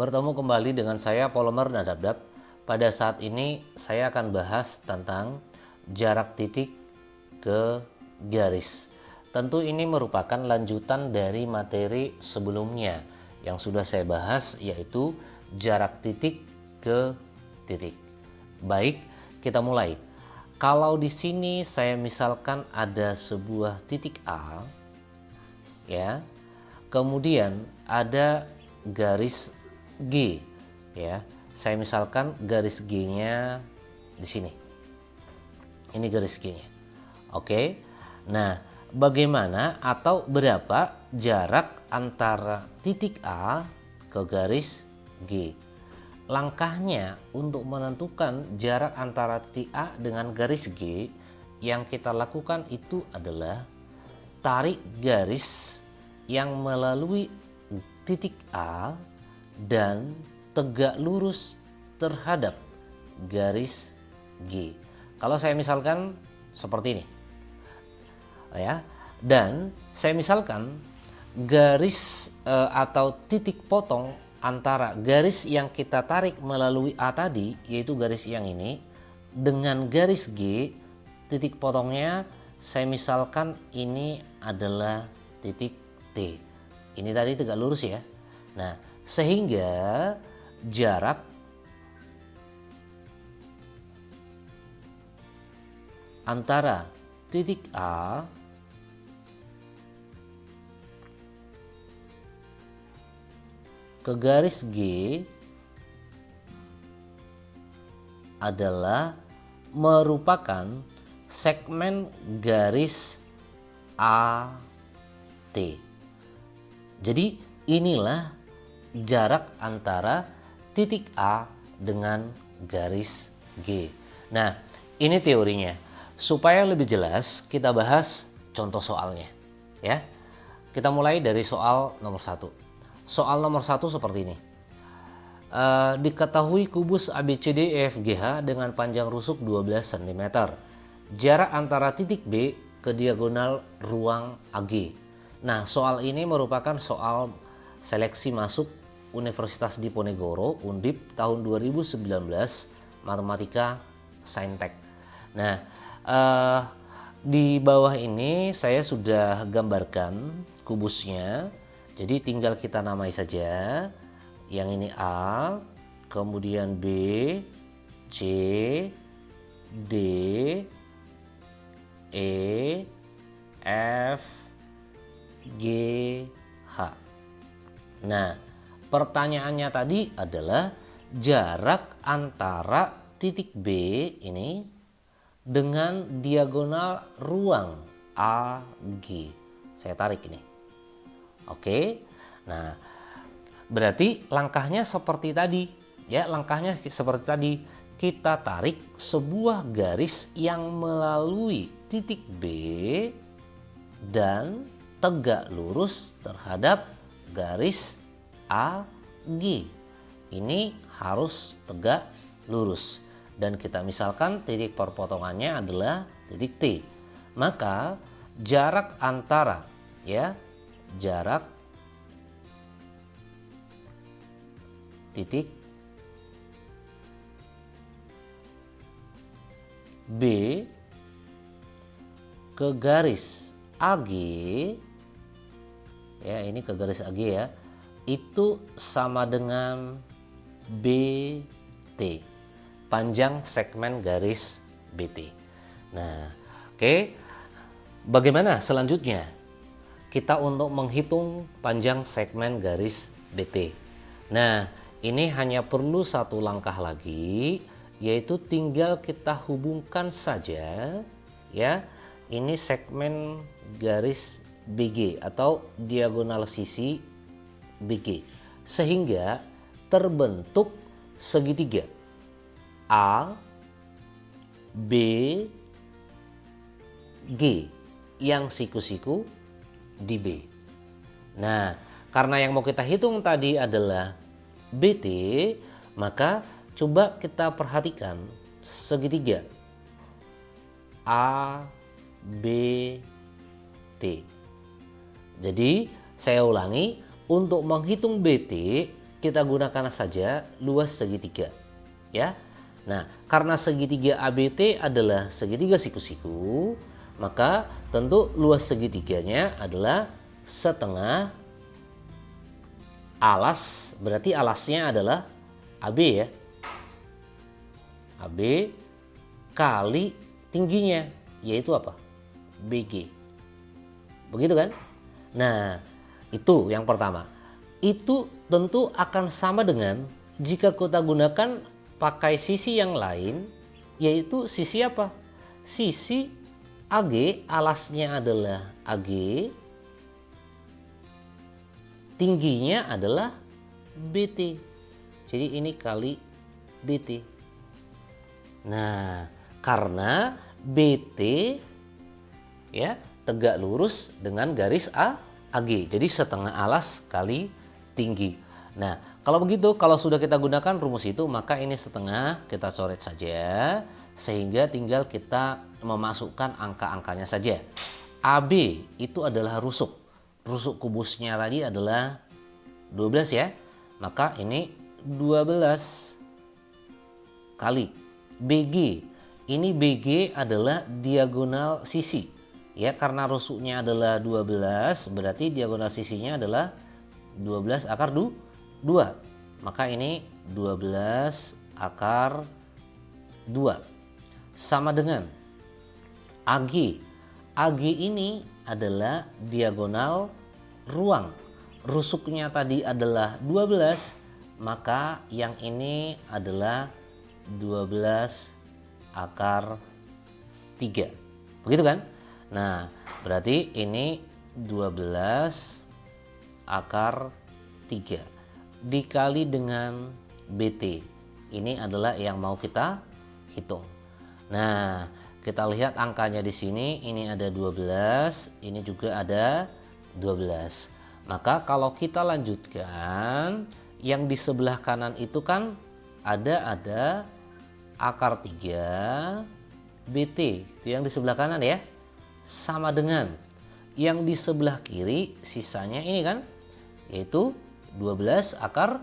Bertemu kembali dengan saya Polymer Nadabdab. Pada saat ini saya akan bahas tentang jarak titik ke garis. Tentu ini merupakan lanjutan dari materi sebelumnya yang sudah saya bahas, yaitu jarak titik ke titik. Baik, kita mulai. Kalau di sini saya misalkan ada sebuah titik A, ya, kemudian ada garis G, ya. Saya misalkan garis G-nya di sini. Ini garis G-nya. Oke. Nah, bagaimana atau berapa jarak antara titik A ke garis G? Langkahnya untuk menentukan jarak antara titik A dengan garis G, yang kita lakukan itu adalah tarik garis yang melalui titik A dan tegak lurus terhadap garis G. Kalau saya misalkan seperti ini, ya, dan saya misalkan garis atau titik potong antara garis yang kita tarik melalui A tadi, yaitu garis yang ini, dengan garis G, titik potongnya saya misalkan ini adalah titik T. Ini tadi tegak lurus ya. Nah, sehingga jarak antara titik A ke garis G adalah merupakan segmen garis AT. Jadi inilah jarak antara titik A dengan garis G. Nah, ini teorinya. Supaya lebih jelas, kita bahas contoh soalnya, ya. Kita mulai dari soal nomor 1. Soal nomor 1 seperti ini. Diketahui kubus ABCDEFGH dengan panjang rusuk 12 cm. Jarak antara titik B ke diagonal ruang AG. Nah, soal ini merupakan soal seleksi masuk Universitas Diponegoro Undip tahun 2019, Matematika Saintek. Nah, di bawah ini saya sudah gambarkan kubusnya. Jadi tinggal kita namai saja. Yang ini A, kemudian B, C, D, E, F, G, H. Nah, pertanyaannya tadi adalah jarak antara titik B ini dengan diagonal ruang AG. Saya tarik ini. Oke. Nah, berarti langkahnya seperti tadi, ya, langkahnya seperti tadi. Kita tarik sebuah garis yang melalui titik B dan tegak lurus terhadap garis AG. Ini harus tegak lurus. Dan kita misalkan titik perpotongannya adalah titik T. Maka jarak antara, ya, jarak titik B ke garis AG, ya, ini ke garis AG ya, itu sama dengan BT, panjang segmen garis BT. Nah, oke. Bagaimana selanjutnya kita untuk menghitung panjang segmen garis BT? Nah, ini hanya perlu satu langkah lagi, yaitu tinggal kita hubungkan saja, ya, ini segmen garis BG atau diagonal sisi BG, sehingga terbentuk segitiga A, B, G yang siku-siku di B. Nah, karena yang mau kita hitung tadi adalah BT, maka coba kita perhatikan segitiga A, B, T. Jadi saya ulangi, untuk menghitung BT kita gunakan saja luas segitiga, ya. Nah, karena segitiga ABT adalah segitiga siku-siku, maka tentu luas segitiganya adalah setengah alas, berarti alasnya adalah AB ya. AB kali tingginya, yaitu apa? BG. Begitu kan? Nah, itu yang pertama. Itu tentu akan sama dengan jika kita gunakan pakai sisi yang lain, yaitu sisi apa? Sisi AG, alasnya adalah AG, tingginya adalah BT. Jadi ini kali BT. Nah, karena BT ya tegak lurus dengan garis AG. Jadi setengah alas kali tinggi. Nah, kalau begitu, kalau sudah kita gunakan rumus itu, maka ini setengah kita coret saja, sehingga tinggal kita memasukkan angka-angkanya saja. AB itu adalah rusuk. Rusuk kubusnya tadi adalah 12 ya. Maka ini 12 kali BG. Ini BG adalah diagonal sisi. Ya, karena rusuknya adalah 12, berarti diagonal sisinya adalah 12 akar 2. Maka ini 12 akar 2 sama dengan AG. AG ini adalah diagonal ruang. Rusuknya tadi adalah 12, maka yang ini adalah 12 akar 3. Begitu kan? Nah, berarti ini 12 akar 3 dikali dengan BT. Ini adalah yang mau kita hitung. Nah, kita lihat angkanya di sini, ini ada 12, ini juga ada 12. Maka kalau kita lanjutkan, yang di sebelah kanan itu kan ada akar 3 BT. Itu yang di sebelah kanan ya. Sama dengan yang di sebelah kiri, sisanya ini kan, yaitu 12 akar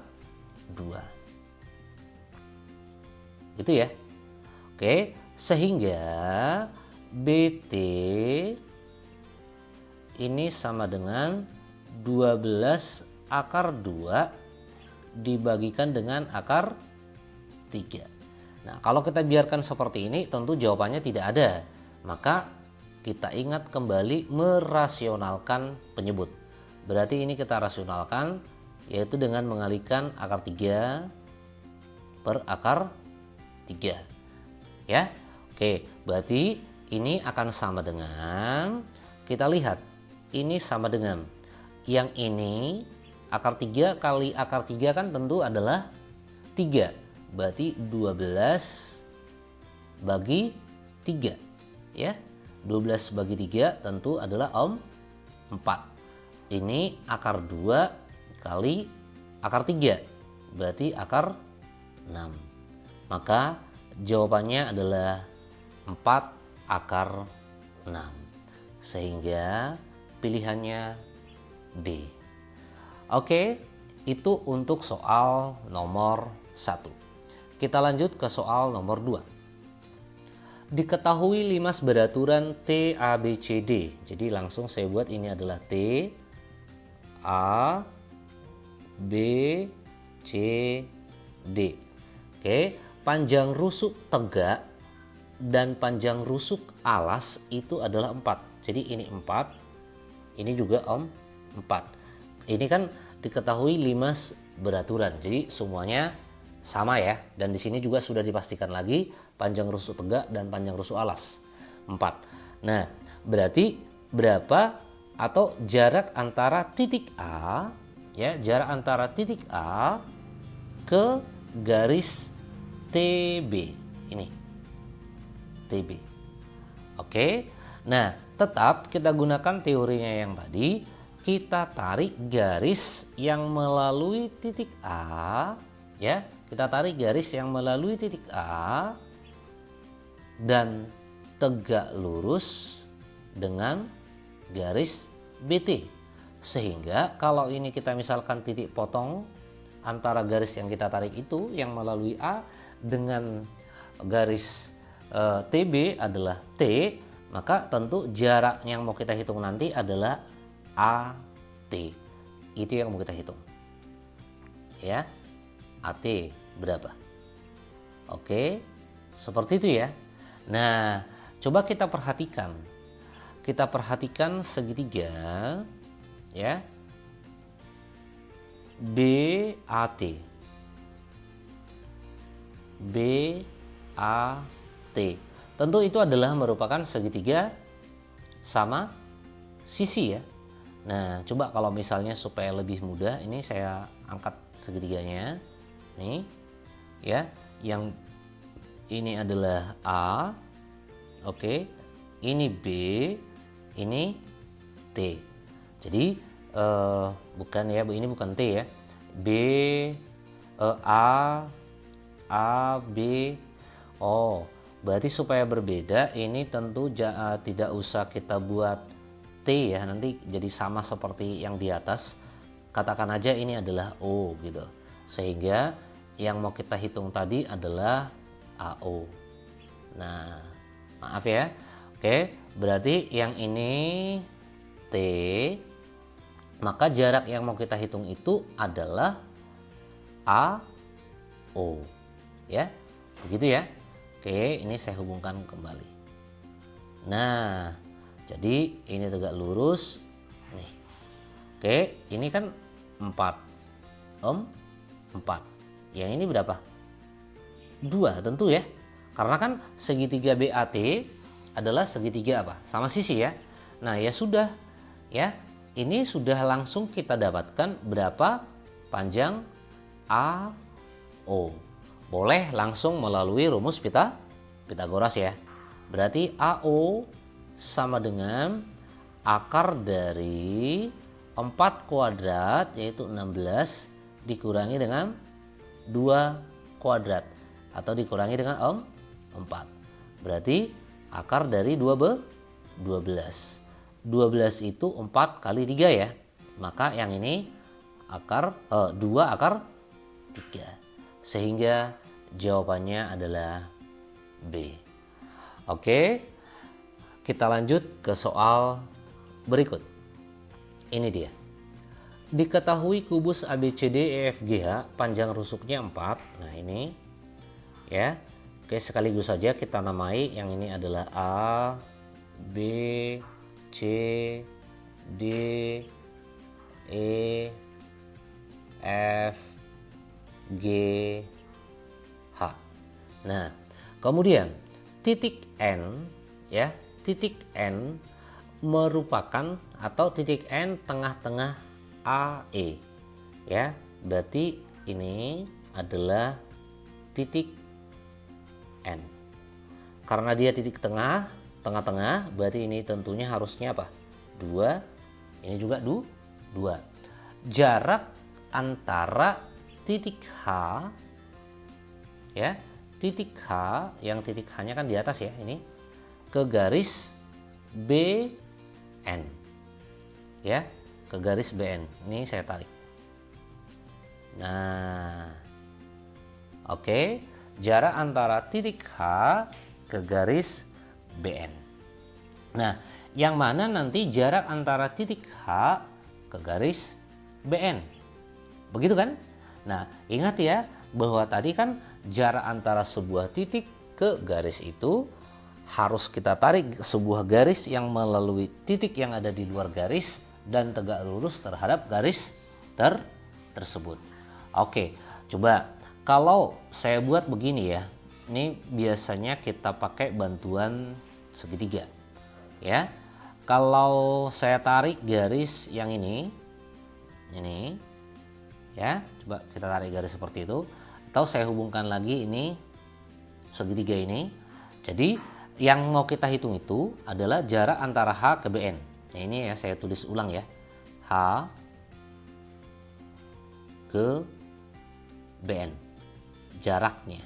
2. Gitu ya. Oke, sehingga BT ini sama dengan 12 akar 2 dibagikan dengan akar 3. Nah, kalau kita biarkan seperti ini, tentu jawabannya tidak ada. Maka kita ingat kembali merasionalkan penyebut. Berarti ini kita rasionalkan, yaitu dengan mengalihkan akar 3 per akar 3. Ya, oke, berarti ini akan sama dengan, kita lihat, ini sama dengan yang ini, akar 3 kali akar 3 kan tentu adalah 3. Berarti 12 bagi 3. Ya, 12 bagi 3 tentu adalah 4. Ini akar 2 kali akar 3. Berarti akar 6. Maka jawabannya adalah 4 akar 6. Sehingga pilihannya D. Oke, itu untuk soal nomor 1. Kita lanjut ke soal nomor 2. Diketahui limas beraturan T, A, B, C, D. Jadi langsung saya buat ini adalah T, A, B, C, D. Oke, panjang rusuk tegak dan panjang rusuk alas itu adalah 4. Jadi ini 4, ini juga 4. Ini kan diketahui limas beraturan. Jadi semuanya sama ya. Dan di sini juga sudah dipastikan lagi panjang rusuk tegak dan panjang rusuk alas 4. Nah, berarti berapa atau jarak antara titik A ya, jarak antara titik A ke garis TB ini. TB. Oke. Nah, tetap kita gunakan teorinya yang tadi, kita tarik garis yang melalui titik A ya. Kita tarik garis yang melalui titik A dan tegak lurus dengan garis BT. Sehingga kalau ini kita misalkan titik potong antara garis yang kita tarik itu yang melalui A dengan garis TB adalah T, maka tentu jarak yang mau kita hitung nanti adalah AT. Itu yang mau kita hitung. Ya. AT berapa? Oke. Seperti itu ya. Nah, coba kita perhatikan. Kita perhatikan segitiga ya. BAT. BAT. Tentu itu adalah merupakan segitiga sama sisi ya. Nah, coba kalau misalnya supaya lebih mudah, ini saya angkat segitiganya. Nih. Ya, yang ini adalah A. Oke. Ini B, ini T. Jadi bukan ya, ini bukan T ya. B A B. Oh, berarti supaya berbeda ini tentu tidak usah kita buat T ya, nanti jadi sama seperti yang di atas. Katakan aja ini adalah O gitu. Sehingga yang mau kita hitung tadi adalah AO. Nah, maaf ya. Oke, berarti yang ini T, maka jarak yang mau kita hitung itu adalah AO. Ya, begitu ya. Oke, ini saya hubungkan kembali. Nah, jadi ini tegak lurus. Nih. Oke, ini kan 4. 4. Yang ini berapa? 2 tentu ya. Karena kan segitiga BAT adalah segitiga apa? Sama sisi ya. Nah, ya sudah. Ya, ini sudah langsung kita dapatkan berapa panjang AO. Boleh langsung melalui rumus Pitagoras ya. Berarti AO sama dengan akar dari 4 kuadrat yaitu 16 dikurangi dengan 2 kuadrat atau dikurangi dengan 4. Berarti akar dari 12. 12 itu 4 kali 3 ya. Maka yang ini akar 2 akar 3. Sehingga jawabannya adalah B. Oke. Kita lanjut ke soal berikut. Ini dia. Diketahui kubus ABCD EFGH panjang rusuknya 4. Nah, ini ya. Oke, sekaligus saja kita namai yang ini adalah A, B, C, D, E, F, G, H. Nah, kemudian titik N ya, titik N merupakan atau titik N tengah-tengah AE ya. Berarti ini adalah titik N. Karena dia titik tengah-tengah, berarti ini tentunya harusnya apa? 2. Ini juga 2. Jarak antara titik H ya, titik H yang titik H-nya kan di atas ya, ini ke garis BN ya, ke garis BN. Ini saya tarik. Nah, oke. Jarak antara titik H ke garis BN. Nah, yang mana nanti jarak antara titik H ke garis BN. Begitu kan? Nah, ingat ya bahwa tadi kan jarak antara sebuah titik ke garis itu harus kita tarik sebuah garis yang melalui titik yang ada di luar garis dan tegak lurus terhadap garis tersebut. Oke, coba kalau saya buat begini ya. Ini biasanya kita pakai bantuan segitiga. Ya. Kalau saya tarik garis yang ini ya, coba kita tarik garis seperti itu atau saya hubungkan lagi ini segitiga ini. Jadi yang mau kita hitung itu adalah jarak antara H ke BN. Nah, ini ya saya tulis ulang ya. H ke BN. Jaraknya.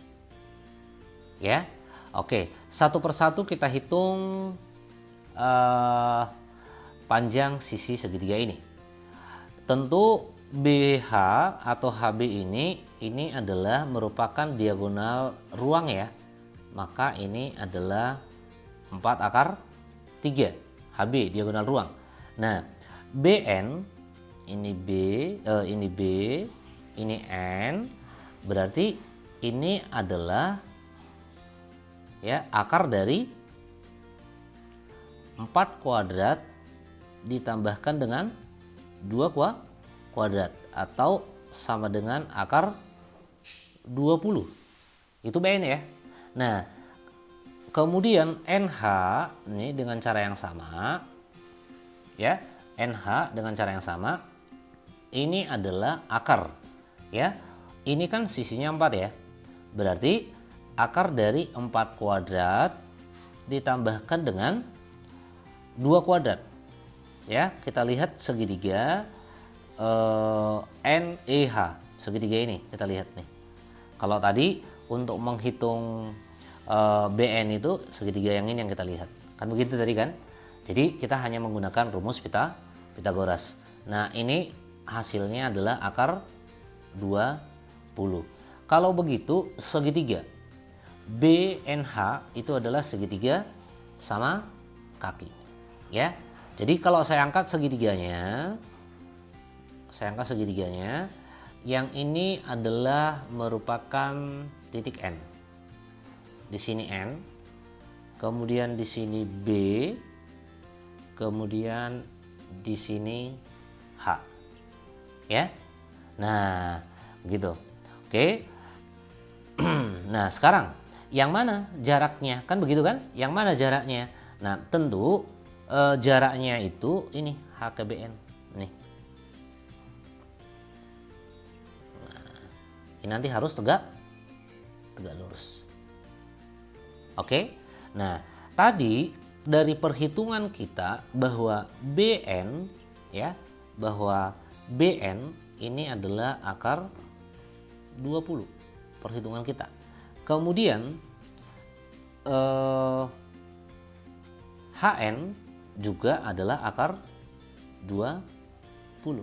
Ya. Oke, satu persatu kita hitung panjang sisi segitiga ini. Tentu BH atau HB ini adalah merupakan diagonal ruang ya. Maka ini adalah 4 akar 3. HB diagonal ruang. Nah, BN ini ini B, ini N, berarti ini adalah ya akar dari 4 kuadrat ditambahkan dengan 2 kuadrat atau sama dengan akar 20. Itu BN ya. Nah, kemudian NH ini dengan cara yang sama ya. NH dengan cara yang sama ini adalah akar ya. Ini kan sisinya 4 ya. Berarti akar dari 4 kuadrat ditambahkan dengan 2 kuadrat. Ya, kita lihat segitiga NEH. Segitiga ini kita lihat nih. Kalau tadi untuk menghitung BN itu segitiga yang ini yang kita lihat. Kan begitu tadi kan? Jadi kita hanya menggunakan rumus Pitagoras. Nah, ini hasilnya adalah akar 20. Kalau begitu segitiga BNH itu adalah segitiga sama kaki. Ya. Jadi kalau saya angkat segitiganya, yang ini adalah merupakan titik N. Di sini N, kemudian di sini B, kemudian di sini H. Ya. Nah, begitu. Oke. Nah, sekarang yang mana jaraknya? Kan begitu kan? Yang mana jaraknya? Nah, tentu jaraknya itu ini HKBN nih. Nah, ini nanti harus tegak lurus. Oke. Nah, tadi dari perhitungan kita bahwa BN ya, bahwa BN ini adalah akar 20 perhitungan kita. Kemudian HN juga adalah akar 20.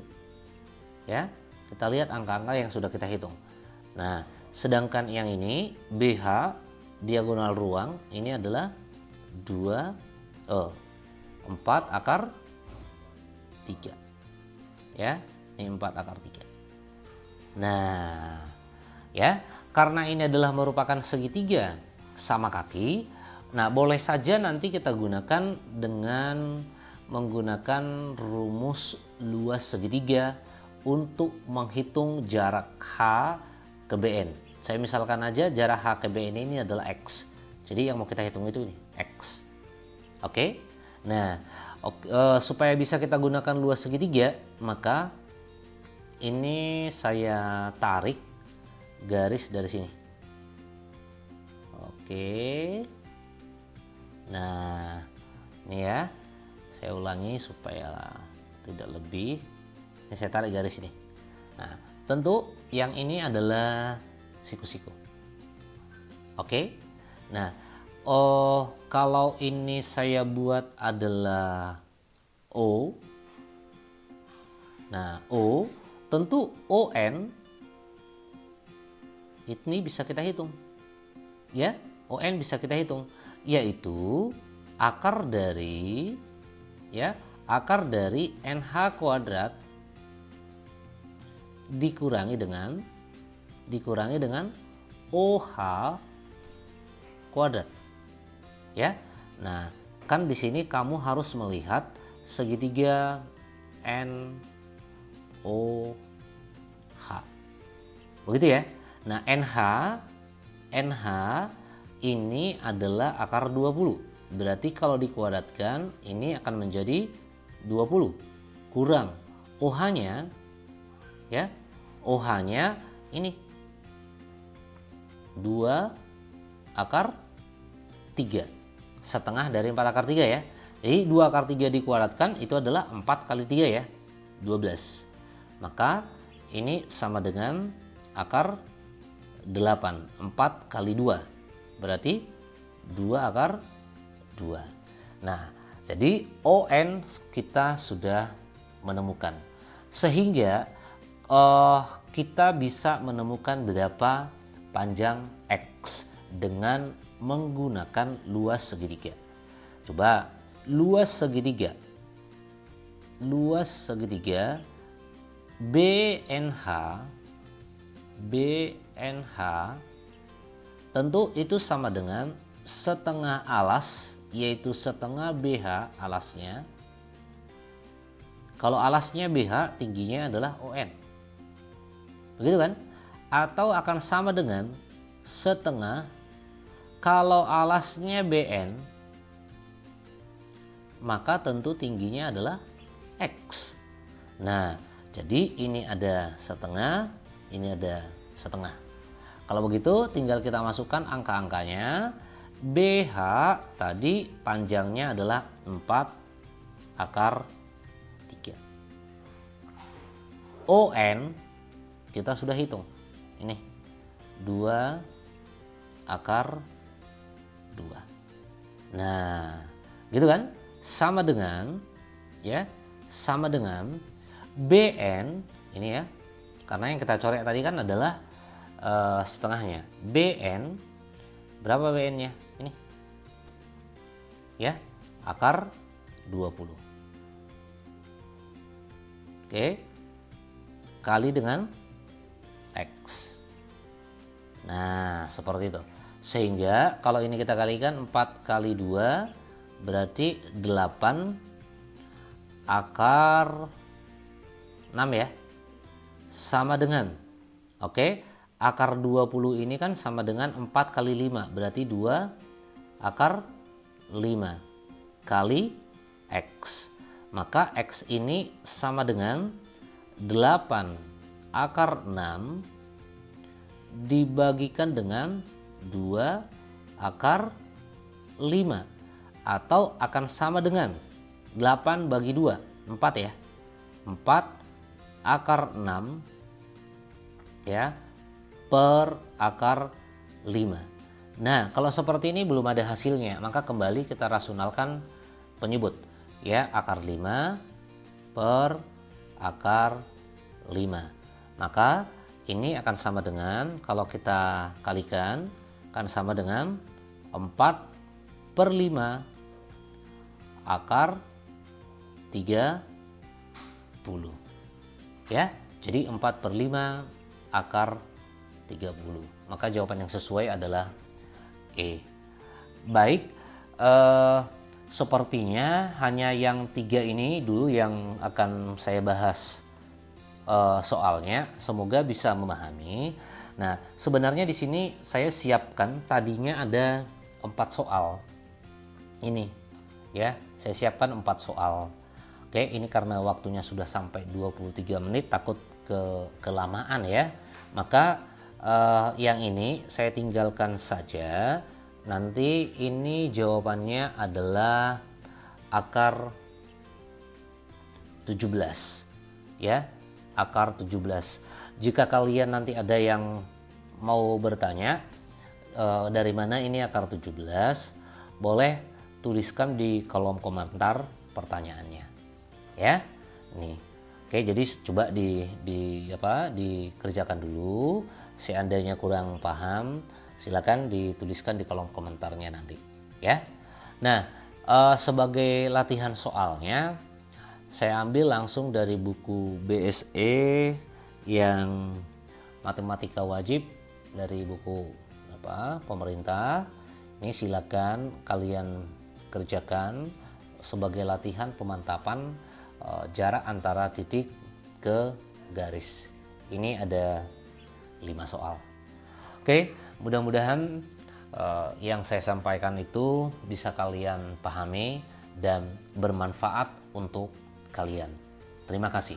Ya, kita lihat angka-angka yang sudah kita hitung. Nah, sedangkan yang ini BH diagonal ruang ini adalah 4 akar 3. Ya, ini 4 akar 3. Nah, ya, karena ini adalah merupakan segitiga sama kaki, nah boleh saja nanti kita gunakan dengan menggunakan rumus luas segitiga untuk menghitung jarak H ke BN. Saya misalkan aja jarak H ke BN ini adalah X. Jadi yang mau kita hitung itu nih, X. Oke. Nah, supaya bisa kita gunakan luas segitiga, maka ini saya tarik garis dari sini. Oke. Nah, ini ya. Saya ulangi supaya tidak lebih. Ini saya tarik garis ini. Nah, tentu yang ini adalah siku-siku. Oke. Nah, kalau ini saya buat adalah O. Nah, O, tentu ON ini bisa kita hitung. Ya, ON bisa kita hitung, yaitu akar dari NH kuadrat dikurangi dengan OH kuadrat. Ya. Nah, kan di sini kamu harus melihat segitiga NOH. Begitu ya. Nah, NH ini adalah akar 20. Berarti kalau dikuadratkan ini akan menjadi 20 kurang OH-nya ya. OH-nya ini 2 akar 3. Setengah dari 4 akar 3 ya. Jadi 2 akar 3 dikuadratkan itu adalah 4 kali 3 ya. 12. Maka ini sama dengan akar 8. 4 kali 2. Berarti 2 akar 2. Nah, jadi ON kita sudah menemukan. Sehingga kita bisa menemukan berapa panjang X dengan menggunakan luas segitiga. Coba luas segitiga BNH tentu itu sama dengan setengah alas, yaitu setengah BH alasnya. Kalau alasnya BH, tingginya adalah ON. Begitu kan? Atau akan sama dengan setengah kalau alasnya BN, maka tentu tingginya adalah X. Nah, jadi ini ada setengah, ini ada setengah. Kalau begitu tinggal kita masukkan angka-angkanya. BH tadi panjangnya adalah 4/3. ON kita sudah hitung. Ini 2/2. Nah, gitu kan? Sama dengan BN ini ya. Karena yang kita coret tadi kan adalah setengahnya. BN berapa BN-nya? Ini. Ya, akar 20. Oke. Kali dengan X. Nah, seperti itu. Sehingga kalau ini kita kalikan 4 kali 2 berarti 8 akar 6 ya. Sama dengan, oke, akar 20 ini kan sama dengan 4 kali 5 berarti 2 akar 5 kali X. Maka X ini sama dengan 8 akar 6 dibagikan dengan 2 akar 5. Atau akan sama dengan 8 bagi 2, 4 ya. 4 akar 6 ya per akar 5. Nah, kalau seperti ini belum ada hasilnya, maka kembali kita rasionalkan penyebut. Ya, akar 5 per akar 5. Maka ini akan sama dengan, kalau kita kalikan, akan sama dengan 4/5 akar 30. Ya, jadi 4/5 akar 30. Maka jawaban yang sesuai adalah E. Baik, sepertinya hanya yang 3 ini dulu yang akan saya bahas soalnya. Semoga bisa memahami. Nah, sebenarnya di sini saya siapkan tadinya ada 4 soal. Ini ya, saya siapkan 4 soal. Oke, ini karena waktunya sudah sampai 23 menit, takut kelamaan ya. Maka yang ini saya tinggalkan saja. Nanti ini jawabannya adalah akar 17 ya, akar 17. Jika kalian nanti ada yang mau bertanya dari mana ini akar 17, boleh tuliskan di kolom komentar pertanyaannya ya. Nih, oke, jadi coba dikerjakan dulu. Seandainya kurang paham, silakan dituliskan di kolom komentarnya nanti ya. Nah, sebagai latihan soalnya saya ambil langsung dari buku BSE yang matematika wajib dari buku pemerintah. Ini silakan kalian kerjakan sebagai latihan pemantapan jarak antara titik ke garis. Ini ada 5 soal. Oke, mudah-mudahan yang saya sampaikan itu bisa kalian pahami dan bermanfaat untuk kalian. Terima kasih.